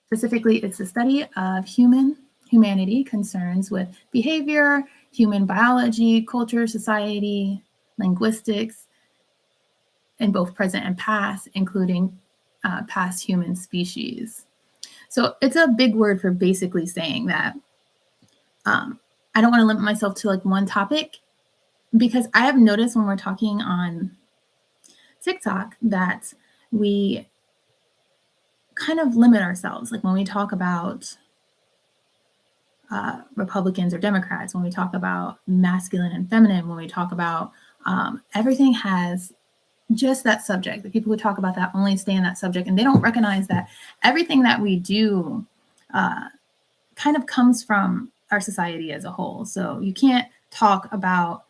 Specifically, it's the study of humanity concerns with behavior, human biology, culture, society, linguistics, in both present and past, including past human species. So it's a big word for basically saying that I don't want to limit myself to like one topic, because I have noticed when we're talking on TikTok that we kind of limit ourselves. Like when we talk about Republicans or Democrats, when we talk about masculine and feminine, when we talk about everything has just that subject. The people who talk about that only stay in that subject, and they don't recognize that everything that we do kind of comes from our society as a whole. So you can't talk about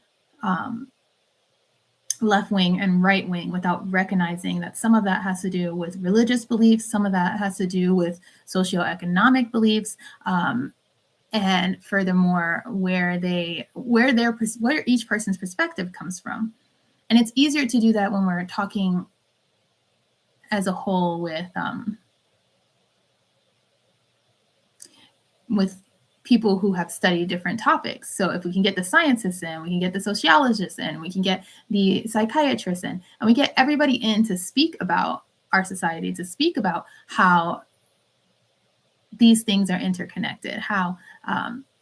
left wing and right wing without recognizing that some of that has to do with religious beliefs, some of that has to do with socioeconomic beliefs, and furthermore, where each person's perspective comes from. And it's easier to do that when we're talking as a whole with people who have studied different topics. So if we can get the scientists in, we can get the sociologists in, we can get the psychiatrists in, and we get everybody in to speak about our society, to speak about how these things are interconnected, how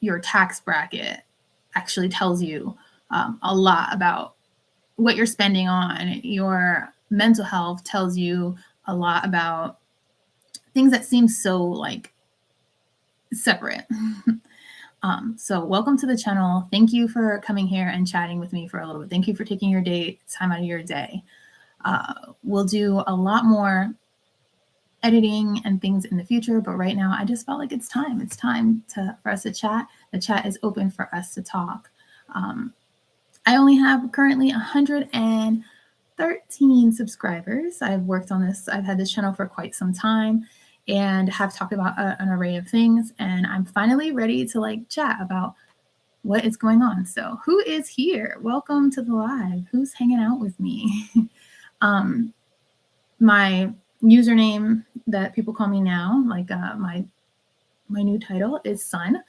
your tax bracket actually tells you a lot about what you're spending on. Your mental health tells you a lot about things that seem so like separate. So welcome to the channel. Thank you for coming here and chatting with me for a little bit. Thank you for taking your time out of your day. We'll do a lot more editing and things in the future, but right now I just felt like it's time. It's time for us to chat. The chat is open for us to talk. I only have currently 113 subscribers. I've worked on this. I've had this channel for quite some time and have talked about an array of things. And I'm finally ready to like chat about what is going on. So who is here? Welcome to the live. Who's hanging out with me? My username that people call me now, like my new title is Sun.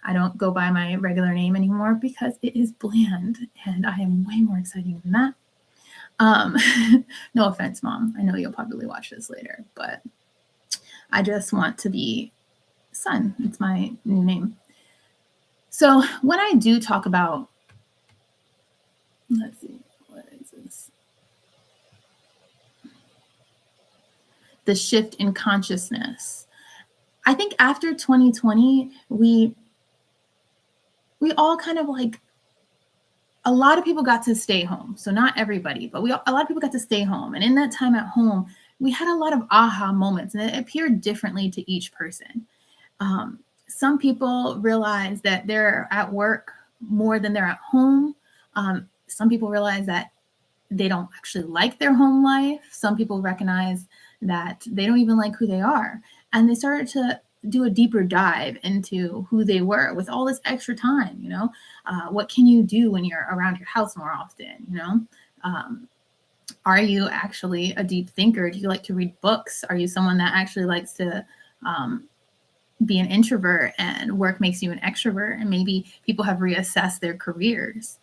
I don't go by my regular name anymore because it is bland and I am way more exciting than that. No offense, Mom. I know you'll probably watch this later, but I just want to be Sun. It's my new name. So when I do talk about, let's see, what is this? The shift in consciousness. I think after 2020, we all kind of like, a lot of people got to stay home. So not everybody, but a lot of people got to stay home. And in that time at home, we had a lot of aha moments, and it appeared differently to each person. Some people realize that they're at work more than they're at home. Some people realize that they don't actually like their home life. Some people recognize that they don't even like who they are. And they started to do a deeper dive into who they were with all this extra time. What can you do when you're around your house more often? Are you actually a deep thinker? Do you like to read books? Are you someone that actually likes to be an introvert and work makes you an extrovert? And maybe people have reassessed their careers.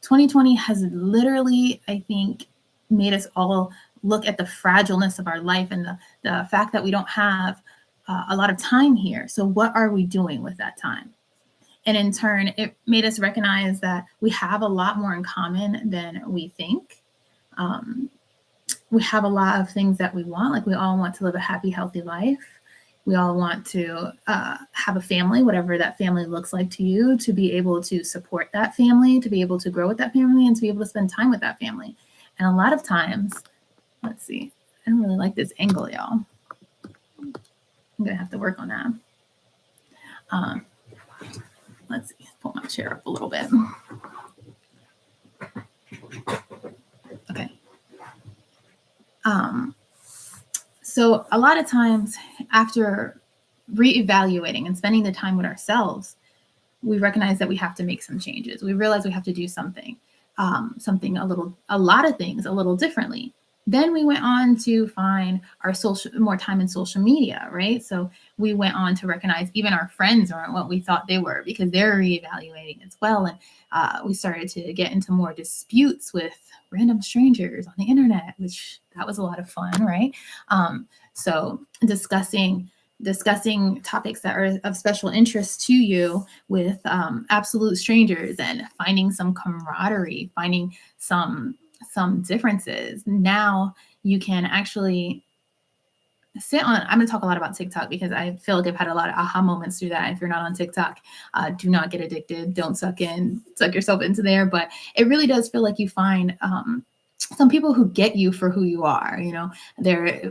2020 has literally, I think, made us all look at the fragileness of our life and the fact that we don't have a lot of time here. So what are we doing with that time? And in turn, it made us recognize that we have a lot more in common than we think. We have a lot of things that we want. Like we all want to live a happy, healthy life. We all want to have a family, whatever that family looks like to you, to be able to support that family, to be able to grow with that family, and to be able to spend time with that family. And a lot of times, let's see, I don't really like this angle, y'all. I'm going to have to work on that. Let's see, pull my chair up a little bit. Okay. So a lot of times after reevaluating and spending the time with ourselves, we recognize that we have to make some changes. We realize we have to do something, a lot of things a little differently. Then we went on to find our more time in social media, right? So we went on to recognize even our friends aren't what we thought they were because they're reevaluating as well. And we started to get into more disputes with random strangers on the internet, which that was a lot of fun, right? So discussing topics that are of special interest to you with absolute strangers and finding some camaraderie, finding some differences. Now you can actually I'm going to talk a lot about TikTok because I feel like I've had a lot of aha moments through that. If you're not on TikTok, do not get addicted. Don't suck yourself into there. But it really does feel like you find some people who get you for who you are.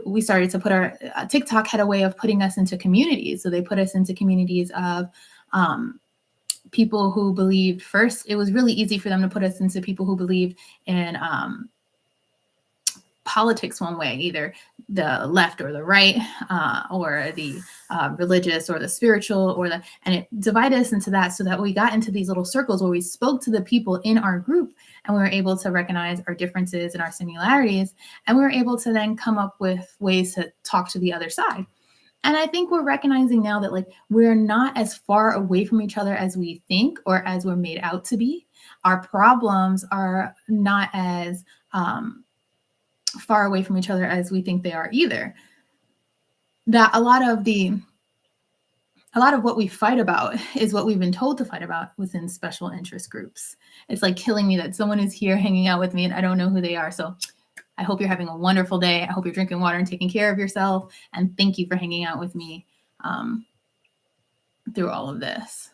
We started to put our TikTok had a way of putting us into communities. So they put us into communities of people who believed first. It was really easy for them to put us into people who believed in politics one way, either the left or the right, or the religious or the spiritual, and it divided us into that, so that we got into these little circles where we spoke to the people in our group, and we were able to recognize our differences and our similarities, and we were able to then come up with ways to talk to the other side. And I think we're recognizing now that we're not as far away from each other as we think or as we're made out to be. Our problems are not as far away from each other as we think they are either. That a lot of what we fight about is what we've been told to fight about within special interest groups. It's like killing me that someone is here hanging out with me and I don't know who they are. So I hope you're having a wonderful day. I hope you're drinking water and taking care of yourself. And thank you for hanging out with me through all of this.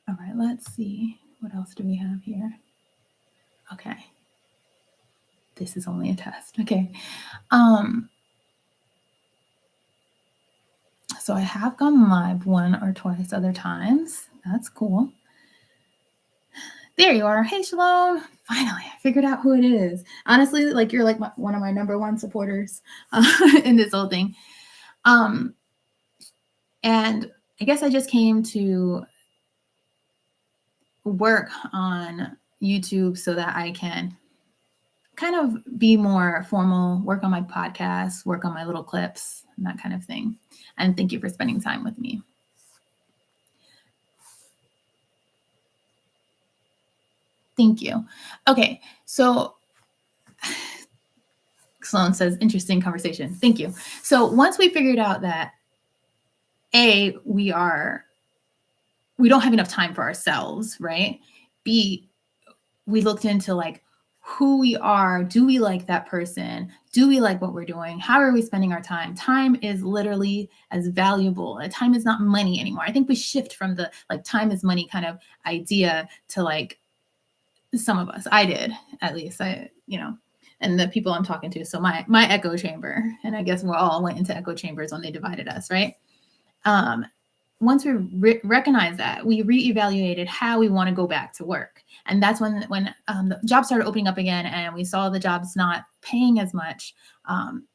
All right, let's see. What else do we have here? Okay. This is only a test. Okay. So I have gone live 1 or twice other times. That's cool. There you are. Hey, Shalom. Finally, I figured out who it is. Honestly, you're one of my number one supporters in this whole thing. And I guess I just came to work on YouTube so that I can kind of be more formal, work on my podcast, work on my little clips, and that kind of thing. And thank you for spending time with me. Thank you. Okay, so Sloan says, interesting conversation. Thank you. So once we figured out that we don't have enough time for ourselves, right? B, we looked into who we are. Do we like that person? Do we like what we're doing? How are we spending our time? Time is literally as valuable. Time is not money anymore. I think we shift from the time is money kind of idea to some of us. I did, at least. And the people I'm talking to. So my echo chamber, and I guess we all went into echo chambers when they divided us, right? Once we recognized that, we reevaluated how we want to go back to work. And that's when the jobs started opening up again and we saw the jobs not paying as much.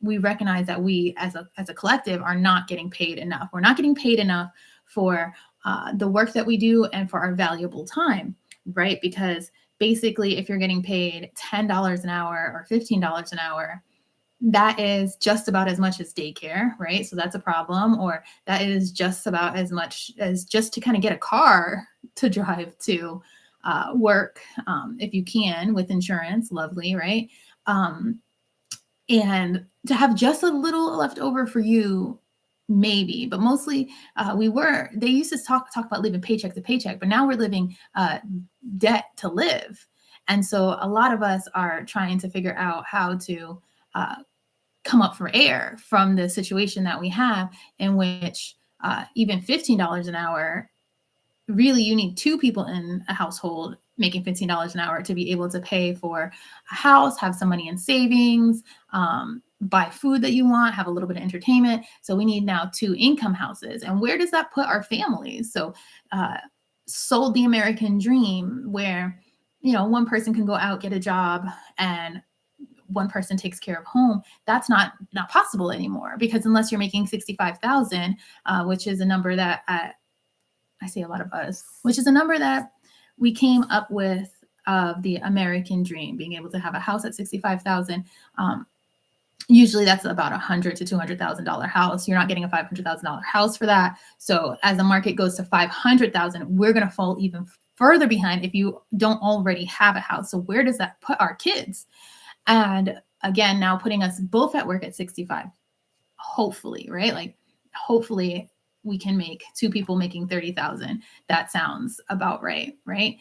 We recognized that we as a collective are not getting paid enough. We're not getting paid enough for the work that we do and for our valuable time, right? Because basically, if you're getting paid $10 an hour or $15 an hour, that is just about as much as daycare, right? So that's a problem. Or that is just about as much as just to kind of get a car to drive to work, if you can, with insurance. Lovely, right? And to have just a little left over for you, maybe, but mostly they used to talk about living paycheck to paycheck, but now we're living debt to live. And so a lot of us are trying to figure out how to come up for air from the situation that we have, in which even $15 an hour, really you need 2 people in a household making $15 an hour to be able to pay for a house, have some money in savings, buy food that you want, have a little bit of entertainment. So we need now 2 income houses. And where does that put our families? So sold the American dream where, one person can go out, get a job, and one person takes care of home. That's not possible anymore, because unless you're making 65,000, which is a number that I say a lot of us, which is a number that we came up with of the American dream, being able to have a house at 65,000. Usually that's about $100,000 to $200,000 house. You're not getting a $500,000 house for that. So as the market goes to 500,000, we're going to fall even further behind if you don't already have a house. So where does that put our kids? And again, now putting us both at work at 65, hopefully, right? Like hopefully we can make two people making 30,000. That sounds about right, right?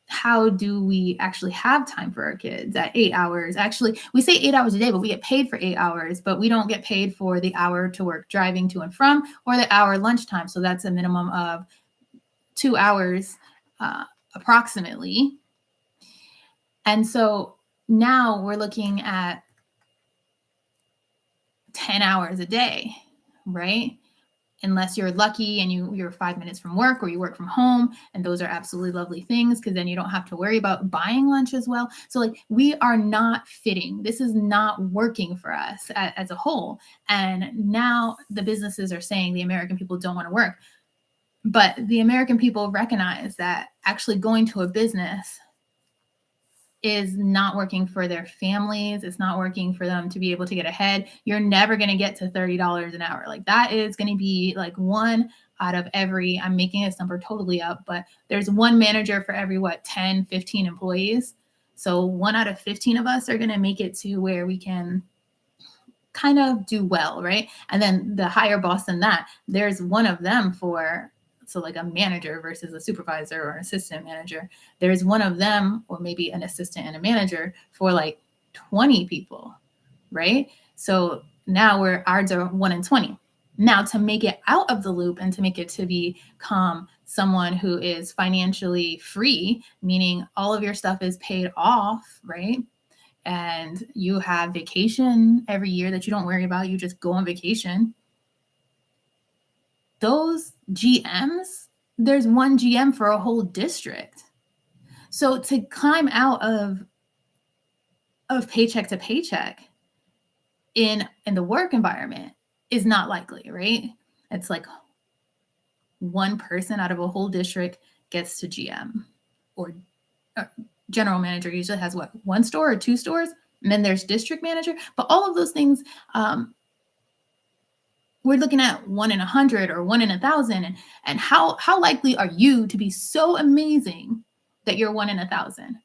How do we actually have time for our kids at 8 hours? Actually, we say 8 hours a day, but we get paid for 8 hours, but we don't get paid for the hour to work driving to and from or the hour lunchtime. So that's a minimum of 2 hours approximately. And so now we're looking at 10 hours a day, right? Unless you're lucky and you're 5 minutes from work or you work from home. And those are absolutely lovely things because then you don't have to worry about buying lunch as well. So like we are not fitting. This is not working for us as a whole. And now the businesses are saying the American people don't want to work. But the American people recognize that actually going to a business is not working for their families. It's not working for them to be able to get ahead. You're never going to get to $30 an hour. Like that is going to be like one out of every, I'm making this number totally up, but there's one manager for every 10, 15 employees. So 1 out of 15 of us are going to make it to where we can kind of do well, right? And then the higher boss than that, there's one of them for, so like a manager versus a supervisor or assistant manager, there's one of them or maybe an assistant and a manager for like 20 people, right? So now ours are 1 in 20. Now to make it out of the loop and to make it to become someone who is financially free, meaning all of your stuff is paid off, right? And you have vacation every year that you don't worry about. You just go on vacation. Those GMs, there's one GM for a whole district. So to climb out of paycheck to paycheck in the work environment is not likely, right? It's like one person out of a whole district gets to GM or general manager usually has 1 store or 2 stores, and then there's district manager. But all of those things, we're looking at 1 in 100 or 1 in 1,000. And how likely are you to be so amazing that you're 1 in 1,000?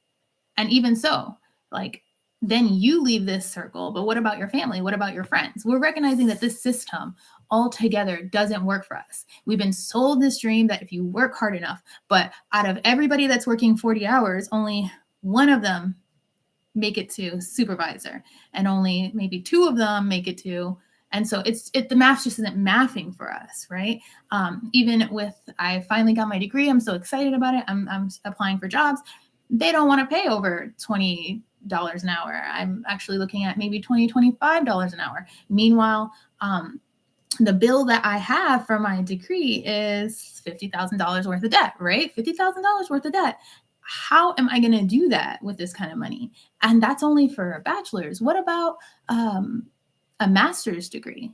And even so, like, then you leave this circle. But what about your family? What about your friends? We're recognizing that this system altogether doesn't work for us. We've been sold this dream that if you work hard enough, but out of everybody that's working 40 hours, only 1 of them make it to supervisor and only maybe 2 of them make it to. And so the math just isn't mathing for us, right? Even with, I finally got my degree. I'm so excited about it. I'm applying for jobs. They don't want to pay over $20 an hour. I'm actually looking at maybe $20, $25 an hour. Meanwhile, the bill that I have for my degree is $50,000 worth of debt, right? $50,000 worth of debt. How am I going to do that with this kind of money? And that's only for a bachelor's. What about a master's degree?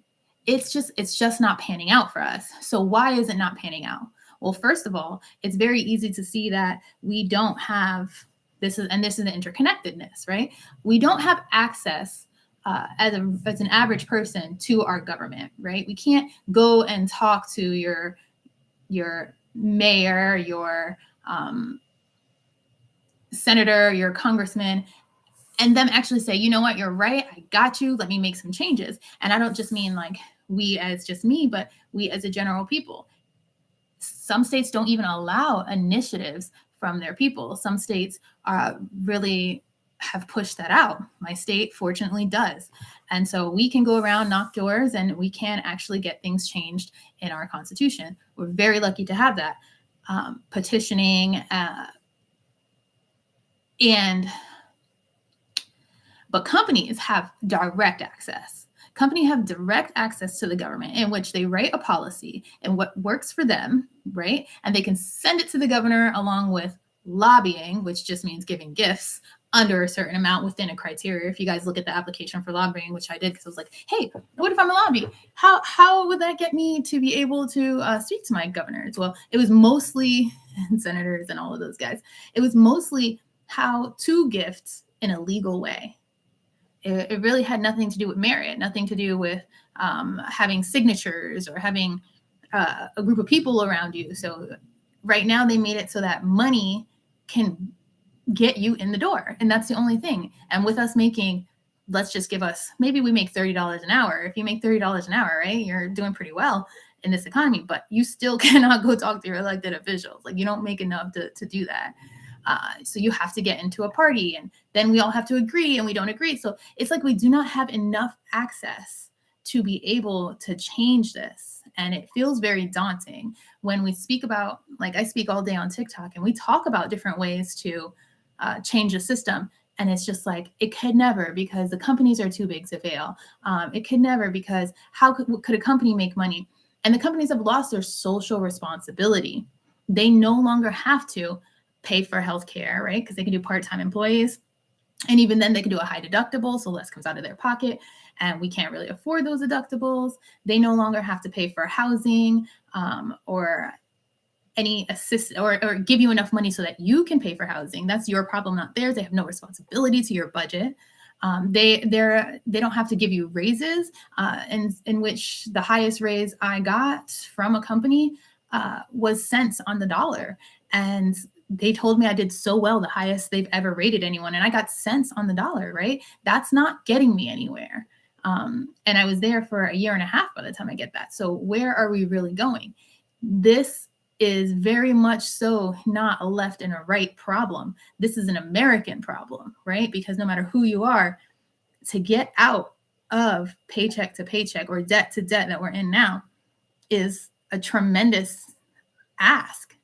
It's just not panning out for us. So why is it not panning out? Well, first of all, it's very easy to see that we don't have this is the interconnectedness, right? We don't have access as an average person to our government, right? We can't go and talk to your mayor, your senator, your congressman, and them actually say, you know what, you're right, I got you, let me make some changes. And I don't just mean like we as just me, but we as a general people. Some states don't even allow initiatives from their people. Some states really have pushed that out. My state, fortunately, does. And so we can go around, knock doors, and we can actually get things changed in our Constitution. We're very lucky to have that. Petitioning but companies have direct access. Companies have direct access to the government in which they write a policy and what works for them, right? And they can send it to the governor along with lobbying, which just means giving gifts under a certain amount within a criteria. If you guys look at the application for lobbying, which I did because I was like, hey, what if I'm a lobby? How would that get me to be able to speak to my governors? Well, it was mostly, and senators and all of those guys, it was mostly how to gift in a legal way. It really had nothing to do with merit, nothing to do with having signatures or having a group of people around you. So right now they made it so that money can get you in the door. And that's the only thing. And with us making, let's just give us, maybe we make $30 an hour. If you make $30 an hour, right, you're doing pretty well in this economy, but you still cannot go talk to your elected officials. Like, you don't make enough to do that. So you have to get into a party, and then we all have to agree, and we don't agree. So it's like we do not have enough access to be able to change this. And it feels very daunting when we speak about, like I speak all day on TikTok, and we talk about different ways to change the system. And it's just like, it could never, because the companies are too big to fail. It could never, because how could a company make money? And the companies have lost their social responsibility. They no longer have to pay for healthcare, right? Because they can do part-time employees. And even then they can do a high deductible, so less comes out of their pocket. And we can't really afford those deductibles. They no longer have to pay for housing or any assist or give you enough money so that you can pay for housing. That's your problem, not theirs. They have no responsibility to your budget. They don't have to give you raises, in which the highest raise I got from a company was cents on the dollar. And they told me I did so well, the highest they've ever rated anyone. And I got cents on the dollar, right? That's not getting me anywhere. And I was there for a year and a half by the time I get that. So where are we really going? This is very much so not a left and a right problem. This is an American problem, right? Because no matter who you are, to get out of paycheck to paycheck or debt to debt that we're in now is a tremendous ask.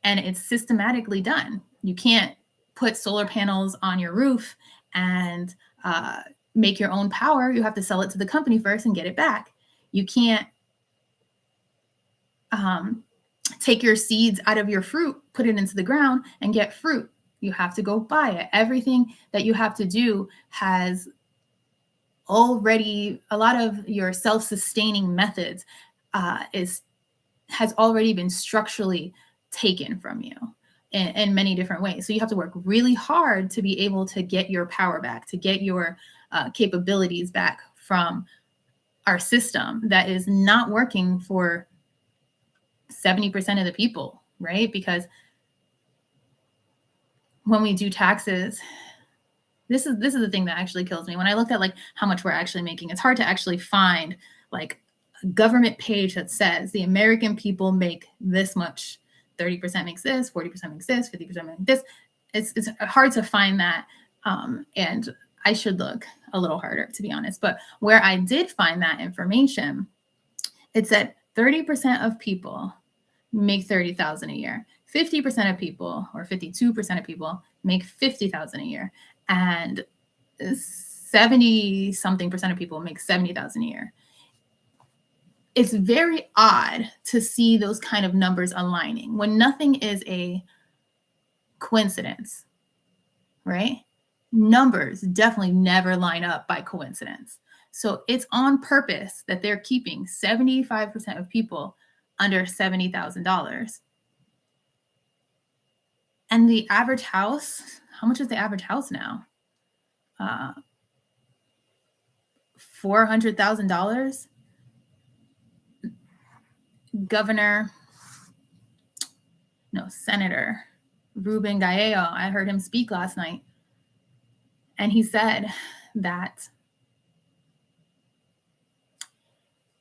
And it's systematically done. You can't put solar panels on your roof and make your own power. You have to sell it to the company first and get it back. You can't take your seeds out of your fruit, put it into the ground, and get fruit. You have to go buy it. Everything that you have to do has already, a lot of your self-sustaining methods has already been structurally taken from you in many different ways. So you have to work really hard to be able to get your power back, to get your capabilities back from our system that is not working for 70% of the people, right? Because when we do taxes, this is the thing that actually kills me. When I looked at like how much we're actually making, it's hard to actually find like a government page that says the American people make this much. 30% makes this, 40% makes this, 50% makes this. It's hard to find that. And I should look a little harder, to be honest. But where I did find that information, it said 30% of people make $30,000 a year. 50% of people, or 52% of people, make $50,000 a year, and 70 something percent of people make $70,000 a year. It's very odd to see those kind of numbers aligning when nothing is a coincidence, right? Numbers definitely never line up by coincidence. So it's on purpose that they're keeping 75% of people under $70,000. And the average house, how much is the average house now? $400,000. Senator Ruben Gallo, I heard him speak last night. And he said that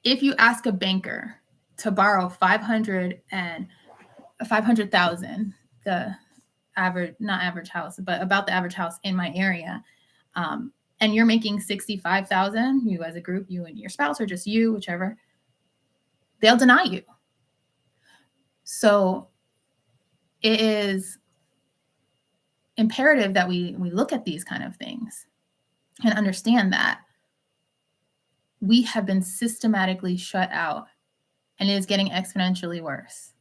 if you ask a banker to borrow $500,000, the average, not average house, but about the average house in my area, and you're making $65,000, you as a group, you and your spouse, or just you, whichever, they'll deny you. So it is imperative that we look at these kind of things and understand that we have been systematically shut out, and it is getting exponentially worse.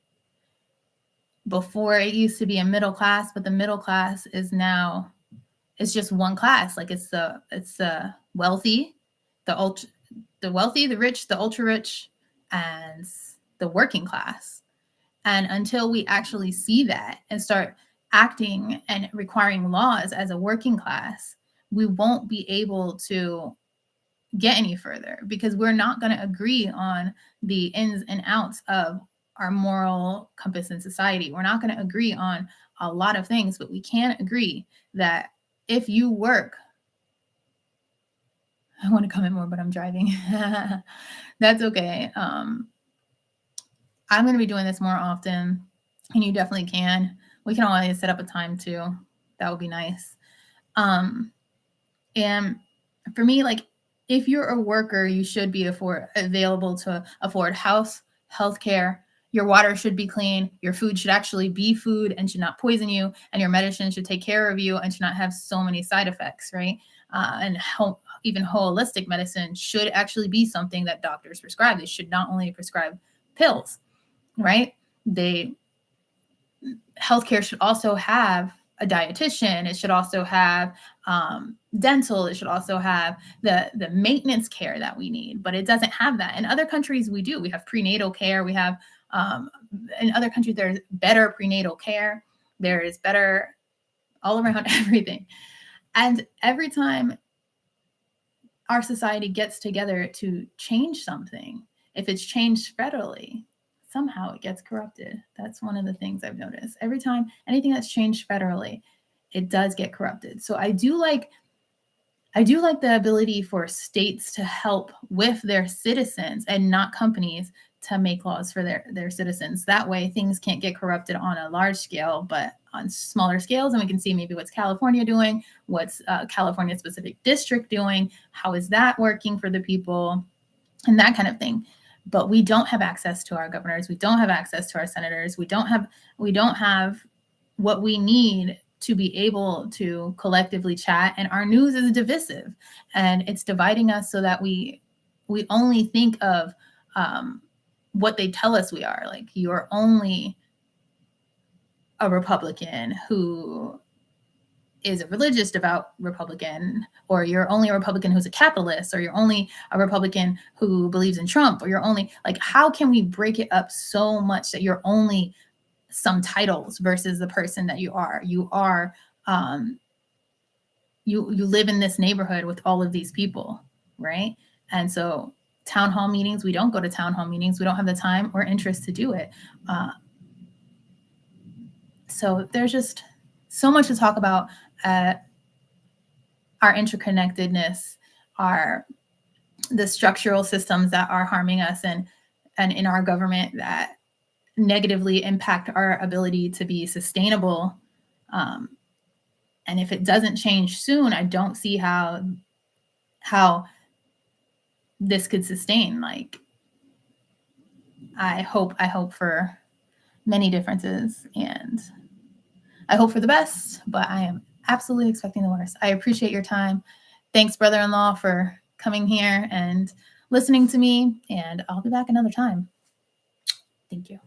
Before, it used to be a middle class, but the middle class is now, it's just one class. Like it's the wealthy, the rich, the ultra rich, and the working class. And until we actually see that and start acting and requiring laws as a working class, we won't be able to get any further, because we're not going to agree on the ins and outs of our moral compass in society. We're not going to agree on a lot of things, but we can agree that if you work, I want to comment more, but I'm driving. That's okay. I'm going to be doing this more often, and you definitely can. We can always set up a time too. That would be nice. And for me, like, if you're a worker, you should be available to afford healthcare. Your water should be clean. Your food should actually be food and should not poison you. And your medicine should take care of you and should not have so many side effects, right? Even holistic medicine should actually be something that doctors prescribe. They should not only prescribe pills, right? Healthcare should also have a dietitian. It should also have dental. It should also have the maintenance care that we need, but it doesn't have that. In other countries, we do. We have prenatal care. We have, in other countries, there's better prenatal care. There is better all around everything. And every time our society gets together to change something, if it's changed federally, somehow it gets corrupted. That's one of the things I've noticed. Every time anything that's changed federally, it does get corrupted. So I do like the ability for states to help with their citizens and not companies to make laws for their citizens. That way things can't get corrupted on a large scale, but on smaller scales. And we can see maybe what's California doing, what's California specific district doing, how is that working for the people, and that kind of thing. But we don't have access to our governors. We don't have access to our senators. We don't have what we need to be able to collectively chat. And our news is divisive, and it's dividing us so that we only think of what they tell us we are. Like, you're only a Republican who is a religious devout Republican, or you're only a Republican who's a capitalist, or you're only a Republican who believes in Trump, or you're only, like, how can we break it up so much that you're only some titles versus the person that you are? You are, you live in this neighborhood with all of these people, right? And so town hall meetings, we don't go to town hall meetings. We don't have the time or interest to do it. So there's just so much to talk about. Our interconnectedness, the structural systems that are harming us, and in our government that negatively impact our ability to be sustainable. And if it doesn't change soon, I don't see how this could sustain. Like, I hope for many differences, and I hope for the best, but I am absolutely expecting the worst. I appreciate your time. Thanks, brother-in-law, for coming here and listening to me, and I'll be back another time. Thank you.